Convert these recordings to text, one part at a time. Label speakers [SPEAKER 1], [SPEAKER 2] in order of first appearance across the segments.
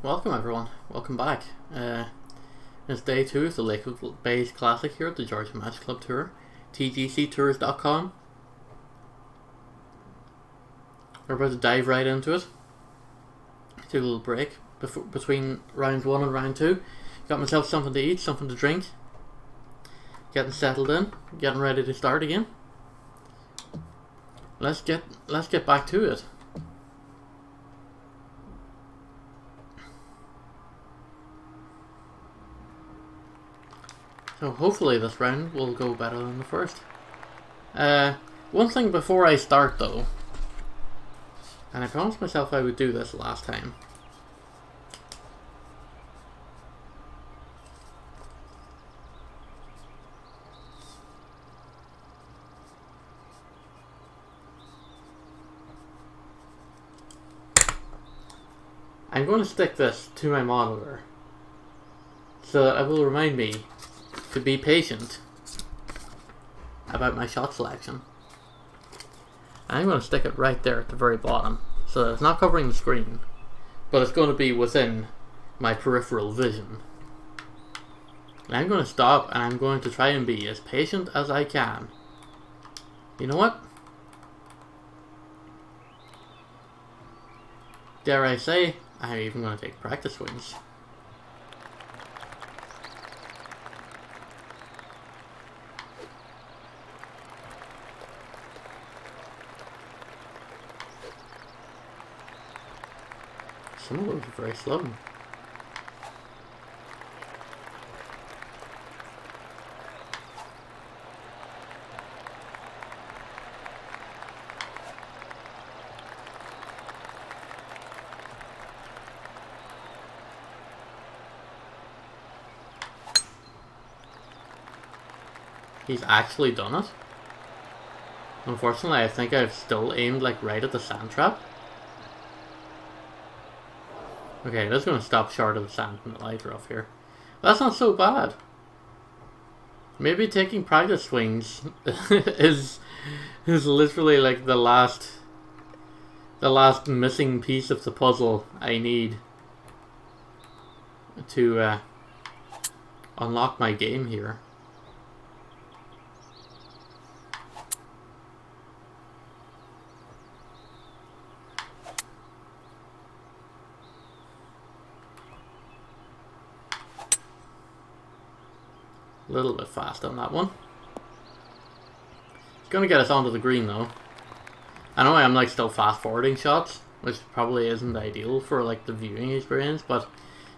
[SPEAKER 1] welcome everyone. Welcome back. It's day 2 of the Lakewood Bays Classic here at the Georgia Match Club Tour. TGCTours.com. We're about to dive right into it. Take a little break between round 1 and round 2. Got myself something to eat, something to drink. Getting settled in, getting ready to start again. Let's get back to it. So hopefully this round will go better than the first. One thing before I start though, and I promised myself I would do this last time. I'm going to stick this to my monitor so that it will remind me to be patient about my shot selection. I'm going to stick it right there at the very bottom so that it's not covering the screen, but it's going to be within my peripheral vision. And I'm going to stop and I'm going to try and be as patient as I can. You know what? Dare I say, I'm even going to take practice swings. Some of those are very slow. He's actually done it. Unfortunately, I think I've still aimed like right at the sand trap. Okay, that's going to stop short of the sand and the light rough here. That's not so bad. Maybe taking practice swings is literally like the last missing piece of the puzzle I need to unlock my game here. A little bit fast on that one. It's going to get us onto the green though. I know I'm like still fast forwarding shots, which probably isn't ideal for like the viewing experience, but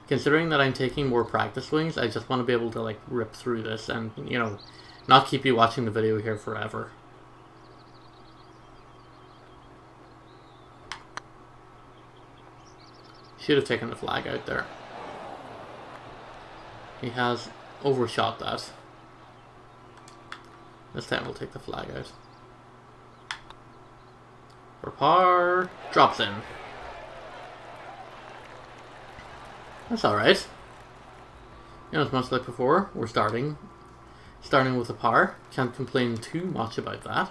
[SPEAKER 1] considering that I'm taking more practice swings, I just want to be able to like rip through this and, you know, not keep you watching the video here forever. Should have taken the flag out there. He has overshot that. This time we'll take the flag out. For par, drops in. That's alright. You know, it's much like before, we're starting with a par. Can't complain too much about that.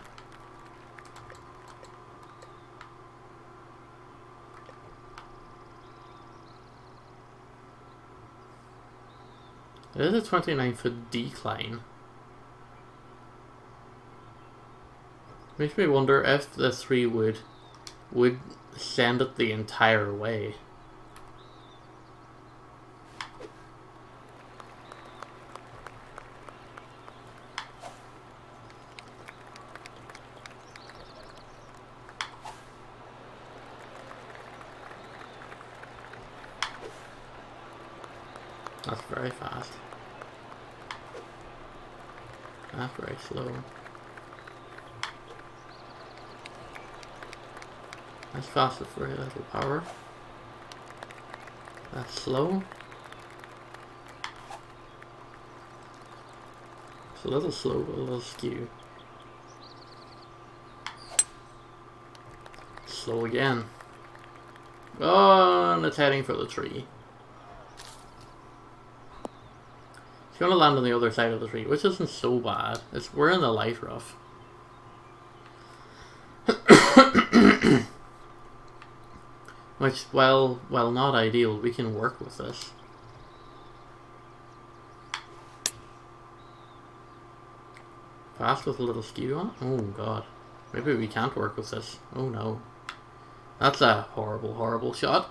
[SPEAKER 1] It is a 29-foot decline. Makes me wonder if the 3 would send it the entire way. That's very fast. That's very slow. That's fast with very little power. That's slow. It's a little slow, but a little skew. Slow again. Oh, and it's heading for the tree. It's going to land on the other side of the tree, which isn't so bad. We're in the light rough. Which, while not ideal, we can work with this. Fast with a little skew on it? Oh god. Maybe we can't work with this. Oh no. That's a horrible, horrible shot.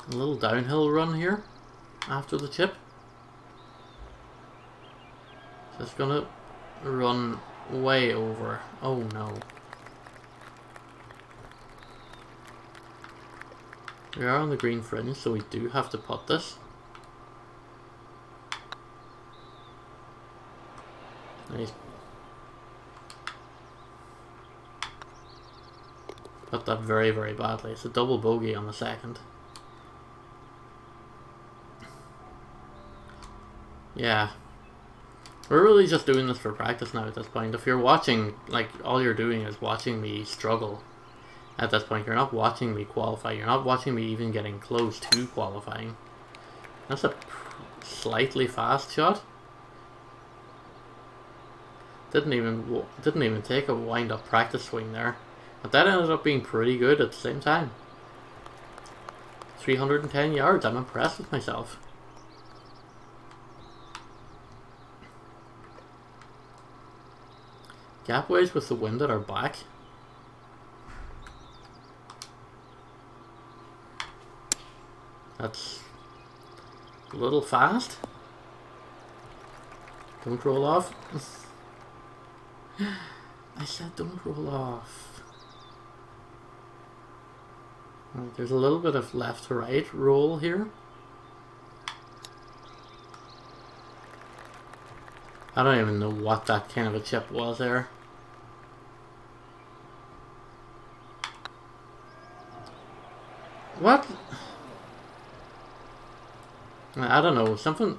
[SPEAKER 1] A little downhill run here after the chip. Just gonna run way over. Oh no. We are on the green fringe, so we do have to putt this. Nice. Put that very, very badly. It's a double bogey on the second. Yeah. We're really just doing this for practice now at this point. If you're watching, like, all you're doing is watching me struggle at this point. You're not watching me qualify. You're not watching me even getting close to qualifying. That's a slightly fast shot. Didn't even take a wind-up practice swing there. But that ended up being pretty good at the same time. 310 yards. I'm impressed with myself. Gapways with the wind at our back. That's a little fast. Don't roll off. I said don't roll off. Right, there's a little bit of left to right roll here. I don't even know what that kind of a chip was there. What? I don't know, something...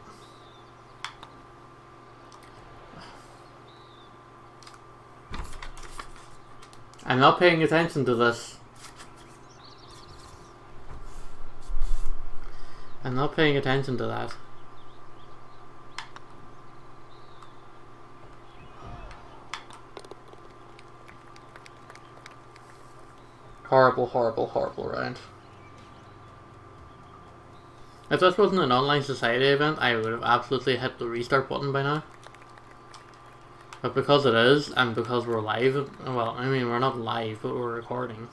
[SPEAKER 1] I'm not paying attention to this. I'm not paying attention to that. Horrible, horrible, horrible round. If this wasn't an online society event, I would have absolutely hit the restart button by now. But because it is, and because we're live, well, I mean, we're not live, but we're recording.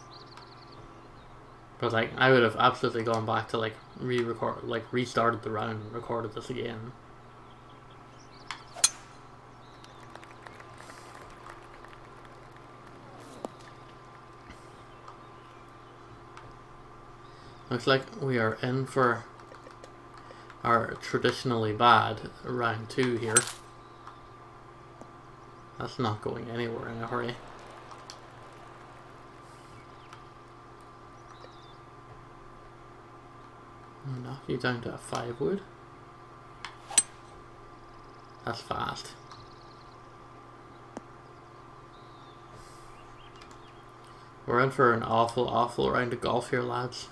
[SPEAKER 1] But, like, I would have absolutely gone back to, like, re-record, like, restarted the round and recorded this again. Looks like we are in for our traditionally bad round 2 here. That's not going anywhere in a hurry. I'll knock you down to a 5 wood. That's fast. We're in for an awful, awful round of golf here, lads.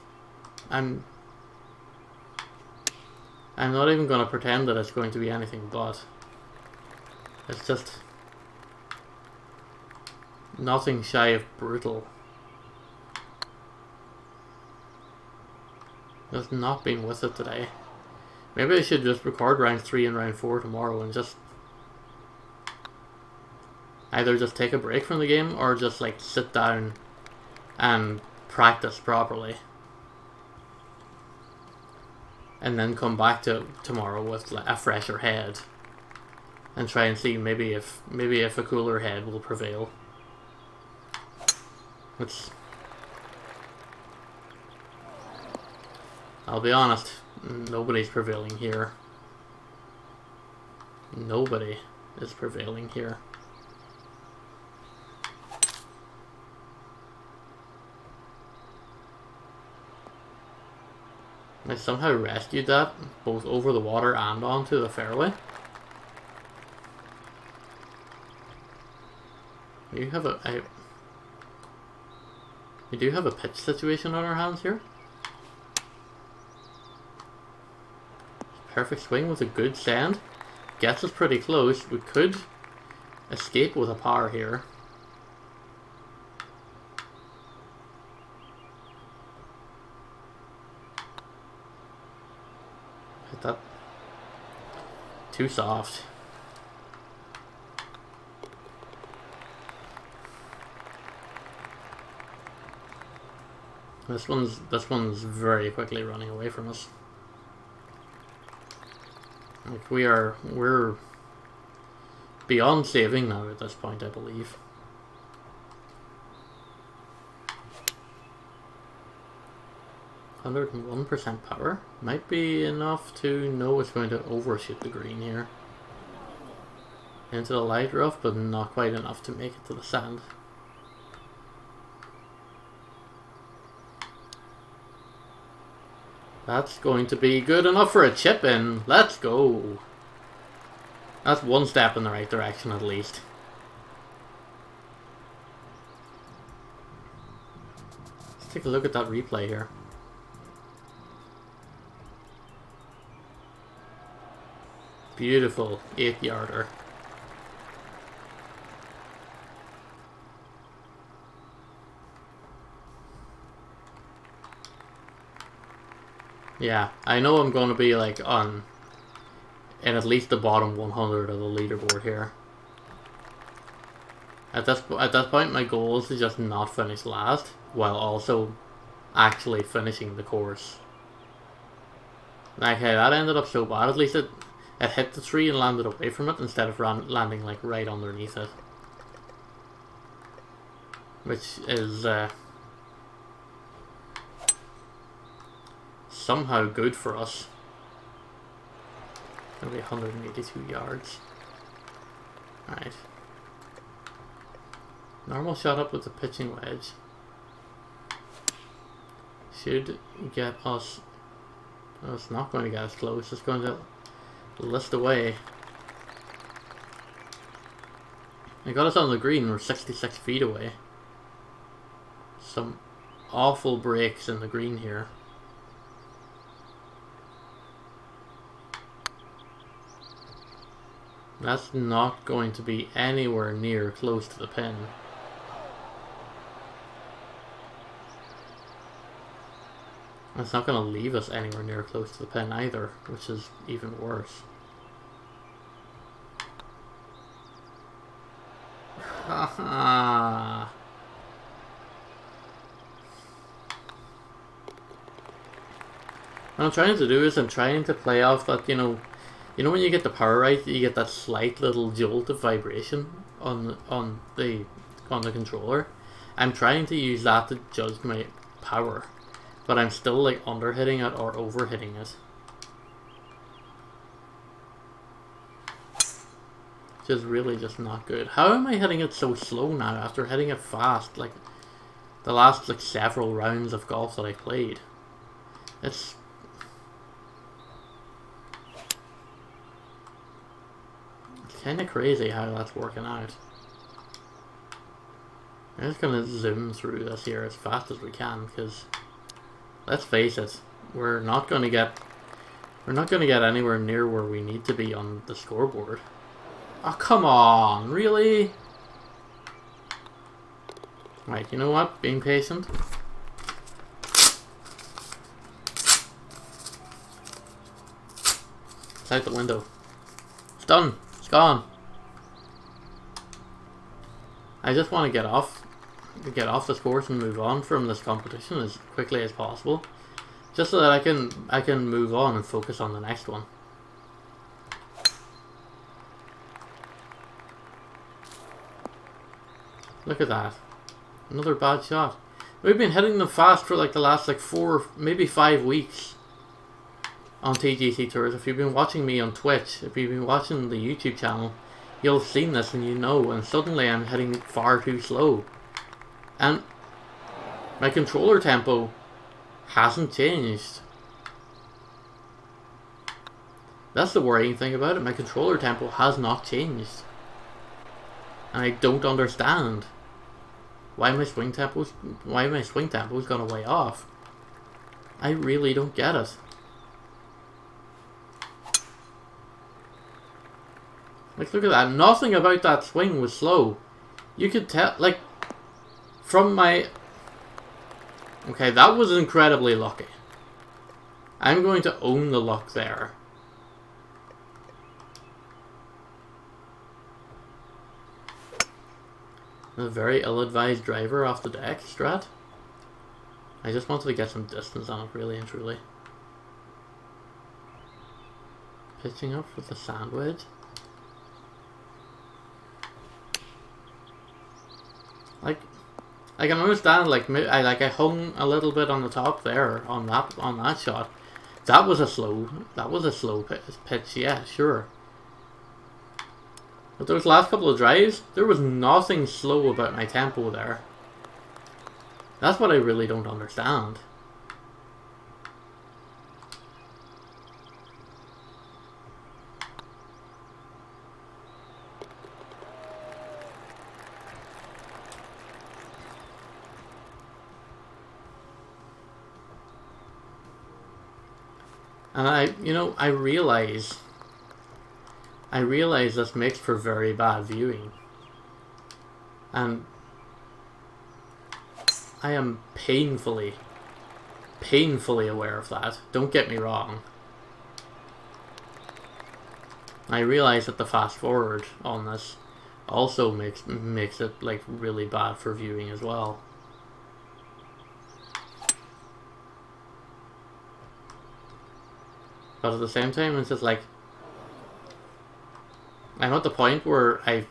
[SPEAKER 1] I'm not even going to pretend that it's going to be anything but. It's just nothing shy of brutal. Just not been with it today. Maybe I should just record round 3 and round 4 tomorrow and just either just take a break from the game or just like sit down and practice properly. And then come back to tomorrow with like a fresher head and try and see maybe if a cooler head will prevail. Which, I'll be honest, nobody's prevailing here. Nobody is prevailing here. I somehow rescued that, both over the water and onto the fairway. We do have a pitch situation on our hands here. Perfect swing with a good sand. Gets us pretty close. We could escape with a par here. Hit that. Too soft. This one's very quickly running away from us. Like we're beyond saving now at this point, I believe. %101 power might be enough to know it's going to overshoot the green here into the light rough, but not quite enough to make it to the sand. That's going to be good enough for a chip in. Let's go. That's one step in the right direction at least. Let's take a look at that replay here. Beautiful 8-yarder. Yeah, I know I'm going to be like in at least the bottom 100 of the leaderboard here. At this point, my goal is to just not finish last, while also actually finishing the course. Okay, that ended up so bad. At least it hit the tree and landed away from it instead of landing like right underneath it, which is somehow good for us. It'll be 182 yards. Alright. Normal shot up with the pitching wedge. Should get us... Oh, it's not going to get us close. It's going to list away. It got us on the green. We're 66 feet away. Some awful breaks in the green here. That's not going to be anywhere near close to the pin. It's not going to leave us anywhere near close to the pin either, which is even worse. Haha. What I'm trying to do is I'm trying to play off that, you know when you get the power right, you get that slight little jolt of vibration on the controller. I'm trying to use that to judge my power, but I'm still like under hitting it or over hitting it. Which is really just not good. How am I hitting it so slow now after hitting it fast like the last like several rounds of golf that I played? It's kind of crazy how that's working out. I'm just gonna zoom through this here as fast as we can, because let's face it, we're not gonna get anywhere near where we need to be on the scoreboard. Oh, come on, really? Right, you know what? Being patient. It's out the window. It's done. It's gone. I just want to get off this course and move on from this competition as quickly as possible, just so that I can move on and focus on the next one. Look at that. Another bad shot. We've been hitting them fast for like the last like 4, maybe 5 weeks on TGCTours. If you've been watching me on Twitch, if you've been watching the YouTube channel, you'll have seen this and you know, and suddenly I'm hitting far too slow. And my controller tempo hasn't changed. That's the worrying thing about it. My controller tempo has not changed. And I don't understand why my swing tempo's gone way off. I really don't get it. Like, look at that. Nothing about that swing was slow. You could tell, like, from my... Okay, that was incredibly lucky. I'm going to own the luck there. A very ill-advised driver off the deck, Strat. I just wanted to get some distance on it, really and truly. Pitching up with the sand wedge. I can understand, I hung a little bit on the top there on that shot. That was a slow pitch, yeah, sure. But those last couple of drives, there was nothing slow about my tempo there. That's what I really don't understand. And I realize this makes for very bad viewing. And I am painfully aware of that. Don't get me wrong. I realize that the fast forward on this also makes it like really bad for viewing as well. But at the same time, it's just like I'm at the point where I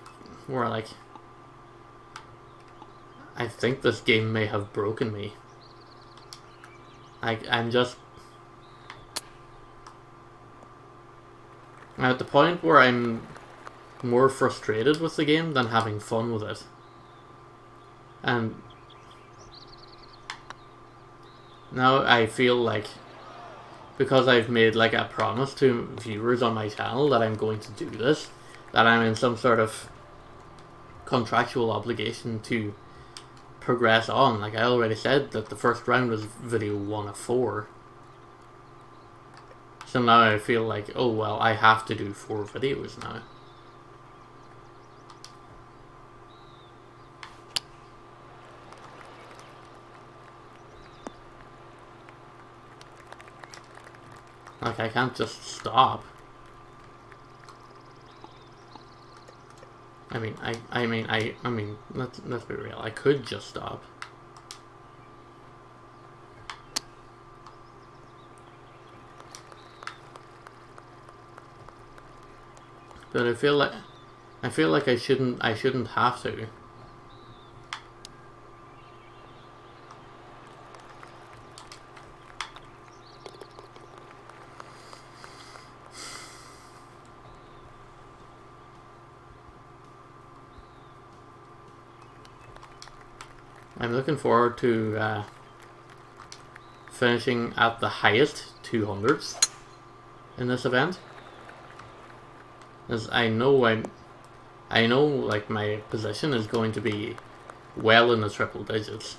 [SPEAKER 1] think this game may have broken me. I'm at the point where I'm more frustrated with the game than having fun with it. And now I feel like, because I've made like a promise to viewers on my channel that I'm going to do this, that I'm in some sort of contractual obligation to progress on. Like I already said that the first round was video 1 of 4. So now I feel like, oh well, I have to do 4 videos now. Like I can't just stop. I mean, let's be real. I could just stop. But I feel like I shouldn't have to. I'm looking forward to finishing at the highest 200s in this event, as I know like my position is going to be well in the triple digits.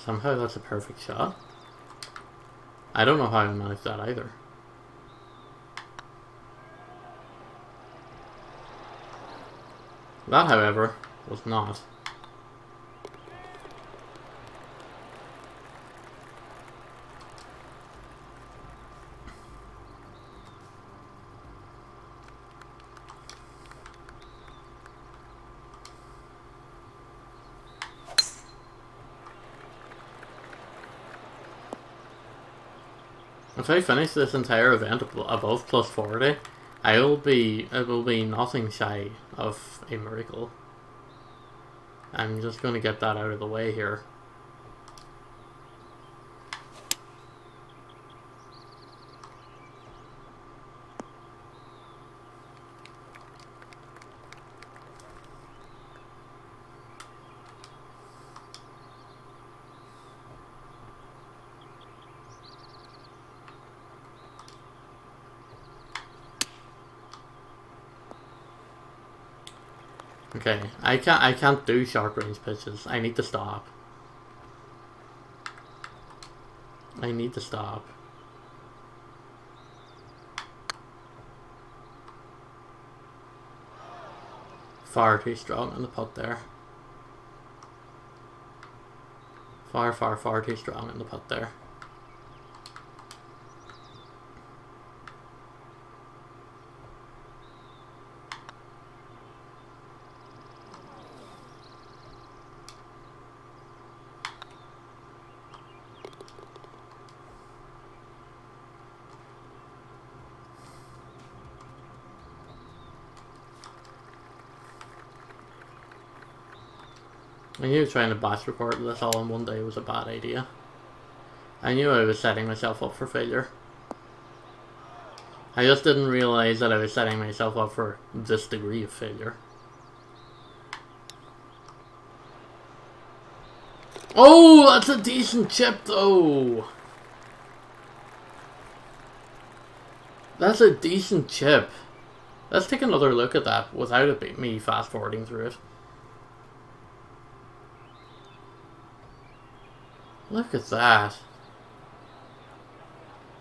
[SPEAKER 1] Somehow that's a perfect shot. I don't know how I managed that either. That, however, was not. If I finish this entire event above plus 40, it will be nothing shy of a miracle. I'm just going to get that out of the way here. Okay, I can't do short range pitches. I need to stop. I need to stop. Far too strong on the putt there. Far too strong in the putt there. I knew trying to batch record this all in one day was a bad idea. I knew I was setting myself up for failure. I just didn't realize that I was setting myself up for this degree of failure. Oh, that's a decent chip though! That's a decent chip. Let's take another look at that without it me fast forwarding through it. Look at that.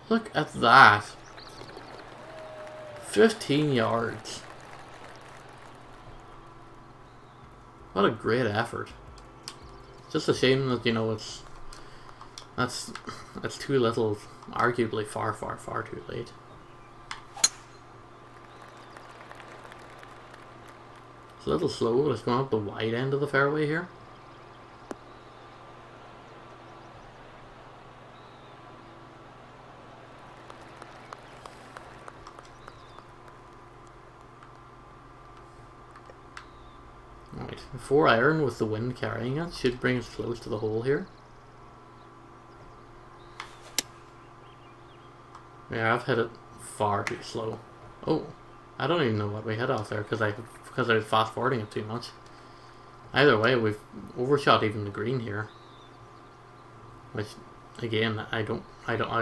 [SPEAKER 1] Look at that. 15 yards. What a great effort. Just a shame that, you know, that's too little, arguably far too late. It's a little slow, but it's going up the wide end of the fairway here. Right, 4 iron with the wind carrying it should bring us close to the hole here. Yeah, I've hit it far too slow. Oh, I don't even know what we hit off there because I was fast forwarding it too much. Either way, we've overshot even the green here. Which, again, I'd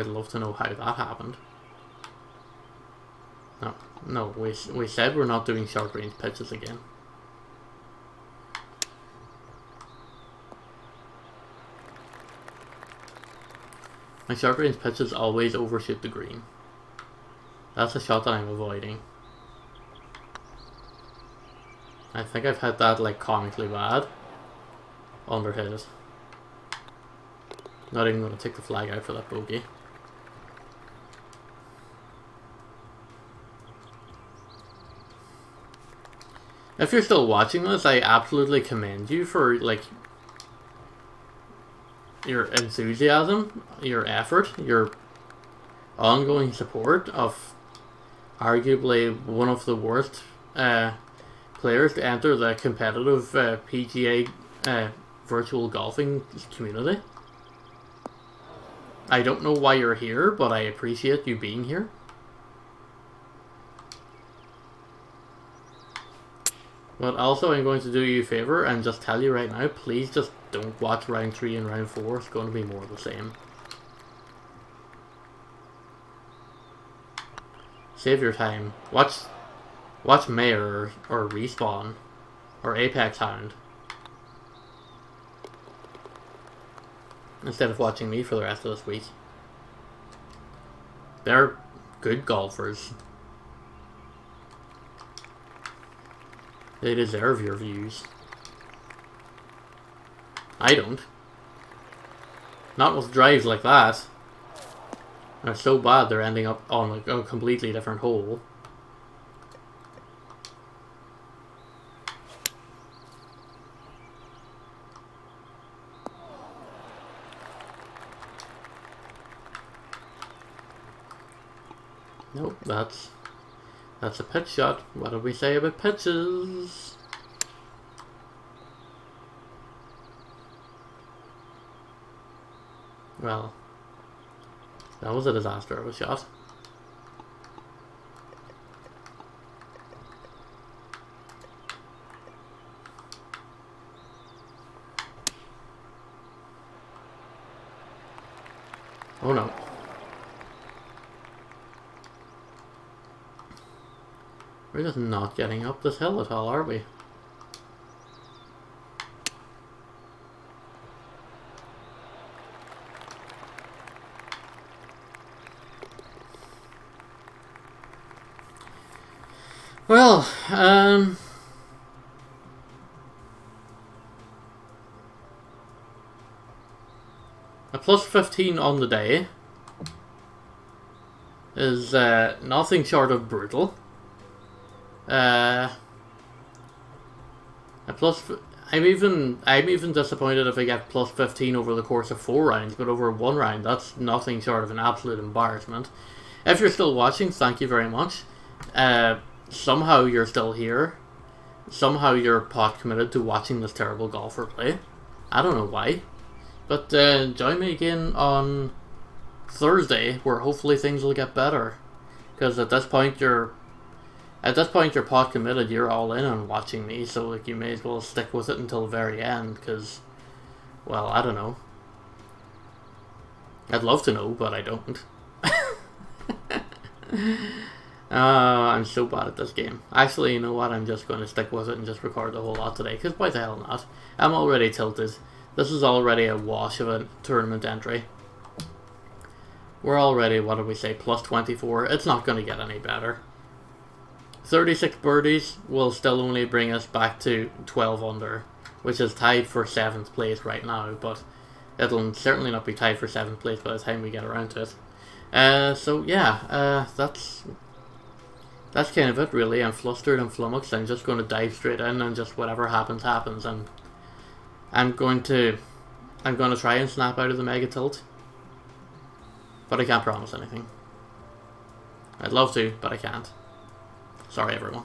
[SPEAKER 1] love to know how that happened. No, we said we're not doing short range pitches again. My short range pitches always overshoot the green. That's a shot that I'm avoiding. I think I've hit that like comically bad. Underhit it. Not even going to take the flag out for that bogey. If you're still watching this, I absolutely commend you for like your enthusiasm, your effort, your ongoing support of arguably one of the worst players to enter the competitive PGA virtual golfing community. I don't know why you're here, but I appreciate you being here. But also, I'm going to do you a favour and just tell you right now, please just don't watch round 3 and round 4. It's going to be more of the same. Save your time. Watch Mayor or Respawn or Apex Hound instead of watching me for the rest of this week. They're good golfers. They deserve your views. I don't. Not with drives like that. They're so bad they're ending up on like a completely different hole. Nope, that's a pitch shot. What did we say about pitches? Well, that was a disaster of a shot. Oh no. We're just not getting up this hill at all, are we? Well, a plus 15 on the day is nothing short of brutal. A plus. I'm even disappointed if I get plus 15 over the course of 4 rounds, but over 1 round, that's nothing short of an absolute embarrassment. If you're still watching, thank you very much. Somehow you're still here. Somehow you're pot committed to watching this terrible golfer play. I don't know why. But join me again on Thursday, where hopefully things will get better. Because at this point you're pot committed. You're all in on watching me, so like you may as well stick with it until the very end. Because, well, I don't know. I'd love to know, but I don't. I'm so bad at this game. Actually, you know what? I'm just going to stick with it and just record the whole lot today. Because why the hell not? I'm already tilted. This is already a wash of a tournament entry. We're already, what did we say, plus 24. It's not going to get any better. 36 birdies will still only bring us back to 12 under, which is tied for 7th place right now, but it'll certainly not be tied for 7th place by the time we get around to it. So yeah, that's kind of it really. I'm flustered and flummoxed. I'm just going to dive straight in and just whatever happens, happens, and I'm going to try and snap out of the mega tilt, but I can't promise anything. I'd love to, but I can't. Sorry everyone.